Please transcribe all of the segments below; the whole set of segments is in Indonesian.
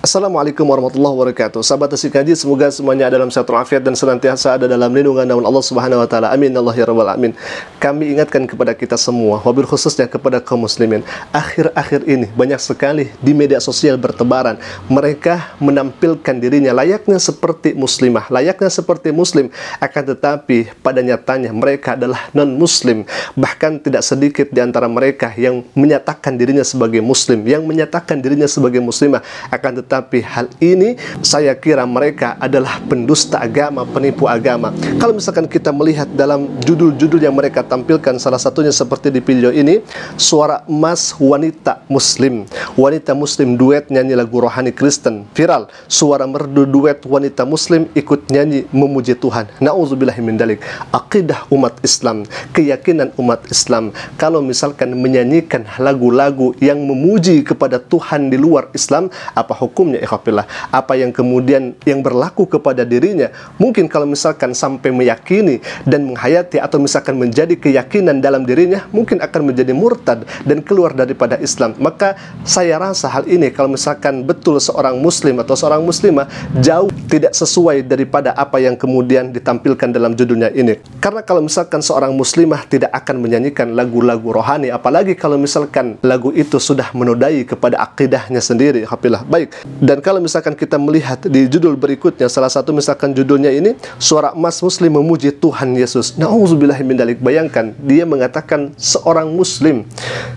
Assalamualaikum warahmatullahi wabarakatuh. Sahabat Asik Ngaji, semoga semuanya dalam sehat walafiat dan senantiasa ada dalam lindungan naungan Allah Subhanahu wa taala. Amin Allah ya rabbal alamin. Kami ingatkan kepada kita semua, wabil khususnya kepada kaum muslimin, akhir-akhir ini banyak sekali di media sosial bertebaran mereka menampilkan dirinya layaknya seperti muslimah, layaknya seperti muslim, akan tetapi pada nyatanya mereka adalah non-muslim. Bahkan tidak sedikit di antara mereka yang menyatakan dirinya sebagai muslim, yang menyatakan dirinya sebagai muslimah, akan tetapi hal ini saya kira mereka adalah pendusta agama, penipu agama. Kalau misalkan kita melihat dalam judul-judul yang mereka tampilkan, salah satunya seperti di video ini, suara emas wanita muslim. Wanita muslim duet nyanyi lagu rohani Kristen, viral. Suara merdu duet wanita muslim ikut nyanyi memuji Tuhan. Na'udzubillahi min dzalik. Aqidah umat Islam, keyakinan umat Islam, kalau misalkan menyanyikan lagu-lagu yang memuji kepada Tuhan di luar Islam, apa hukumnya ikhwafillah? Apa yang kemudian yang berlaku kepada dirinya? Mungkin kalau misalkan sampai meyakini dan menghayati atau misalkan menjadi keyakinan dalam dirinya, mungkin akan menjadi murtad dan keluar daripada Islam. Maka saya rasa hal ini kalau misalkan betul seorang muslim atau seorang muslimah jauh tidak sesuai daripada apa yang kemudian ditampilkan dalam judulnya ini. Karena kalau misalkan seorang muslimah tidak akan menyanyikan lagu-lagu rohani, apalagi kalau misalkan lagu itu sudah menodai kepada akidahnya sendiri. Alhamdulillah. Baik. Dan kalau misalkan kita melihat di judul berikutnya, salah satu misalkan judulnya ini, suara emas muslim memuji Tuhan Yesus. Na'udzubillahi min dzalik. Bayangkan, dia mengatakan seorang muslim,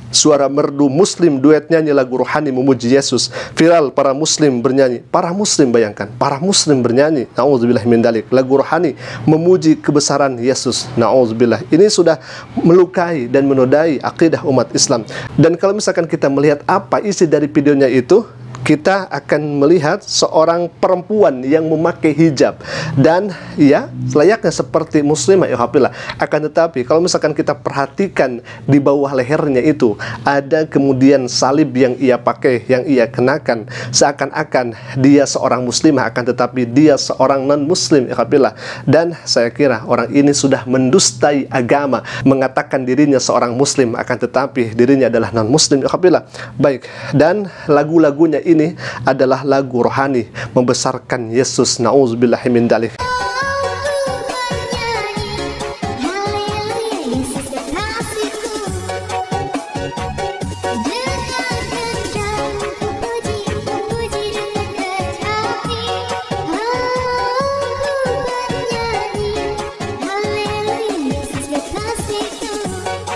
suara merdu muslim duet nyanyi lagu rohani memuji Yesus. Viral, para muslim bernyanyi. Para muslim, bayangkan, para muslim bernyanyi. Na'udzubillahi min dzalik. Lagu rohani memuji kebesaran Yesus. Na'udzubillah. Ini sudah melukai dan menodai akidah umat Islam. Dan kalau misalkan kita melihat apa isi dari videonya itu, kita akan melihat seorang perempuan yang memakai hijab dan ya layaknya seperti muslimah, ya alhamdulillah. Akan tetapi kalau misalkan kita perhatikan di bawah lehernya itu ada kemudian salib yang ia pakai, yang ia kenakan, seakan-akan dia seorang muslimah, akan tetapi dia seorang non-muslim, ya alhamdulillah. Dan saya kira orang ini sudah mendustai agama, mengatakan dirinya seorang muslim, akan tetapi dirinya adalah non-muslim, ya alhamdulillah. Baik, dan lagu-lagunya ini adalah lagu rohani membesarkan Yesus. Na'udzubillahi min dzalik.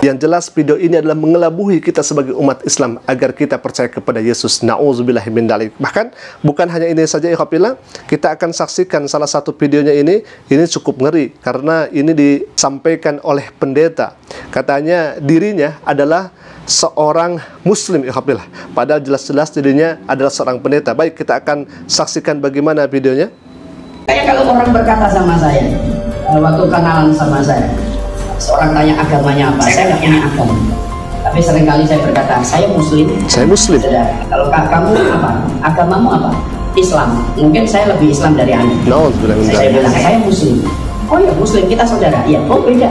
Yang jelas video ini adalah mengelabui kita sebagai umat Islam agar kita percaya kepada Yesus. Na'udzubillahi min dzalik. Bahkan bukan hanya ini saja, ikhwafillah, kita akan saksikan salah satu videonya ini cukup ngeri karena ini disampaikan oleh pendeta. Katanya dirinya adalah seorang muslim, ikhwafillah, padahal jelas-jelas dirinya adalah seorang pendeta. Baik, kita akan saksikan bagaimana videonya. Kayak kalau orang berkata sama saya, waktu kenalan sama saya, seorang tanya agamanya apa, saya nggak punya agama. Tapi seringkali saya berkata, saya muslim. Saya muslim. Saudara, kalau kamu apa? Agamamu apa? Islam. Mungkin saya lebih Islam dari Anda. No, saya bilang, saya muslim. Oh ya, muslim, kita saudara. Iya, oh beda.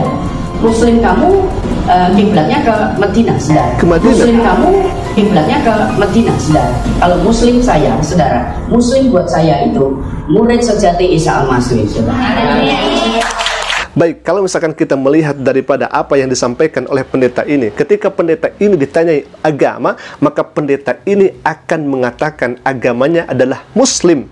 Muslim kamu kiblatnya ke Madinah, saudara. Ke Madinah. Muslim kamu kiblatnya ke Madinah, saudara. Kalau muslim saya, saudara, muslim buat saya itu murid sejati Isa Al-Masih, saudara. Baik, kalau misalkan kita melihat daripada apa yang disampaikan oleh pendeta ini, ketika pendeta ini ditanyai agama, maka pendeta ini akan mengatakan agamanya adalah muslim.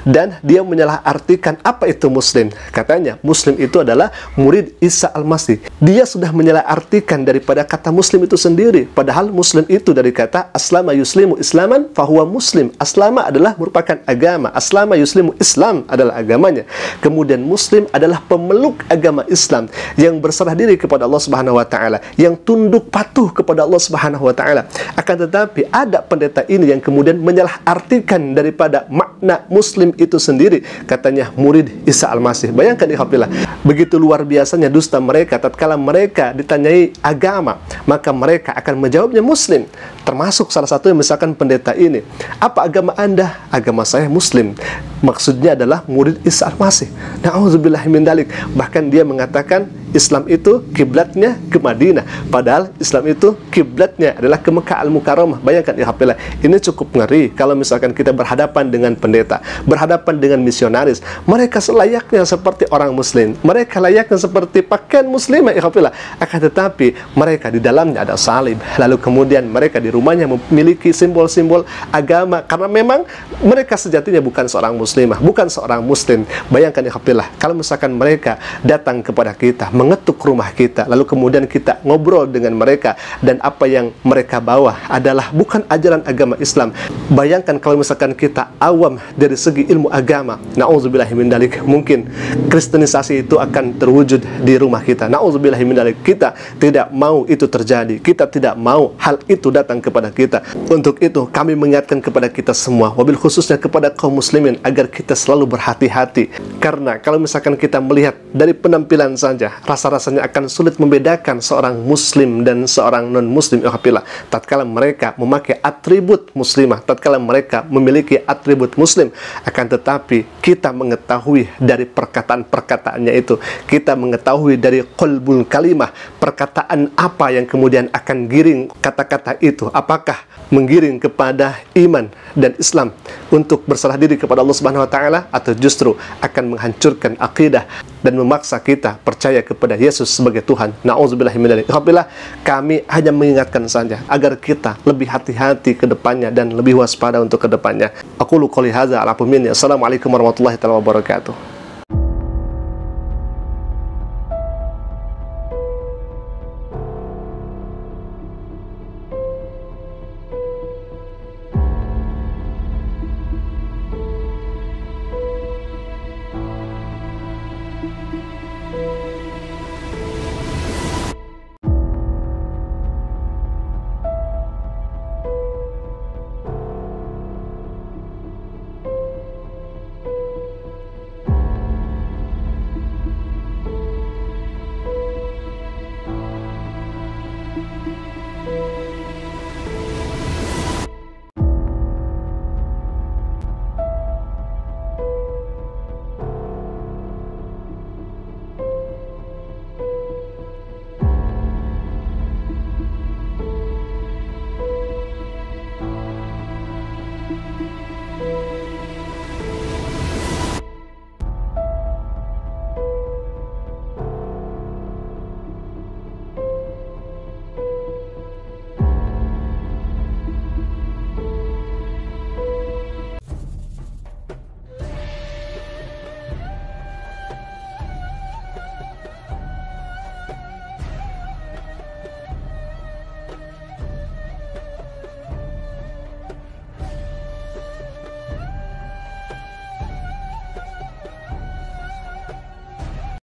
Dan dia menyalahartikan apa itu muslim. Katanya muslim itu adalah murid Isa Al-Masih. Dia sudah menyalahartikan daripada kata muslim itu sendiri. Padahal muslim itu dari kata aslama yuslimu islaman fahuwa muslim. Aslama adalah merupakan agama. Aslama yuslimu Islam adalah agamanya. Kemudian muslim adalah pemeluk agama Islam yang berserah diri kepada Allah Subhanahu wa taala, yang tunduk patuh kepada Allah Subhanahu wa taala. Akan tetapi ada pendeta ini yang kemudian menyalahartikan daripada makna muslim itu sendiri, katanya murid Isa Al-Masih. Bayangkan, ikhwafillah, begitu luar biasanya dusta mereka tatkala mereka ditanyai agama, maka mereka akan menjawabnya muslim. Termasuk salah satu yang misalkan pendeta ini, apa agama Anda? Agama saya muslim. Maksudnya adalah murid Isa Al-Masih. Na'udzubillahi min dzalik. Bahkan dia mengatakan Islam itu kiblatnya ke Madinah, padahal Islam itu kiblatnya adalah ke Mekah Al-Mukarramah. Bayangkan ikhwafillah, ini cukup ngeri kalau misalkan kita berhadapan dengan pendeta, berhadapan dengan misionaris. Mereka selayaknya seperti orang muslim, mereka layaknya seperti pakaian muslimah ikhwafillah, akan tetapi mereka di dalamnya ada salib, lalu kemudian mereka di rumahnya memiliki simbol-simbol agama, karena memang mereka sejatinya bukan seorang muslimah, bukan seorang muslim. Bayangkan ikhwafillah, kalau misalkan mereka datang kepada kita, mengetuk rumah kita, lalu kemudian kita ngobrol dengan mereka, dan apa yang mereka bawa adalah bukan ajaran agama Islam. Bayangkan kalau misalkan kita awam dari segi ilmu agama, na'udzubillahi min dzalik, mungkin kristenisasi itu akan terwujud di rumah kita. Na'udzubillahi min dzalik, kita tidak mau itu terjadi, kita tidak mau hal itu datang kepada kita. Untuk itu kami mengingatkan kepada kita semua, wabil khususnya kepada kaum muslimin, agar kita selalu berhati-hati, karena kalau misalkan kita melihat dari penampilan saja, rasa-rasanya akan sulit membedakan seorang muslim dan seorang non-muslim ikhwafillah. Tatkala mereka memakai atribut muslimah, tatkala mereka memiliki atribut muslim, akan tetapi kita mengetahui dari perkataan-perkataannya itu, kita mengetahui dari qalbul kalimah, perkataan apa yang kemudian akan giring kata-kata itu, apakah menggiring kepada iman dan Islam untuk berserah diri kepada Allah Subhanahu wa taala, atau justru akan menghancurkan akidah dan memaksa kita percaya kepada Yesus sebagai Tuhan. Na'udzubillahi min dzalik. Alhamdulillah, kami hanya mengingatkan saja agar kita lebih hati-hati ke depannya dan lebih waspada untuk ke depannya. Aqulu qouli hadza ala minni. Assalamualaikum warahmatullahi wabarakatuh.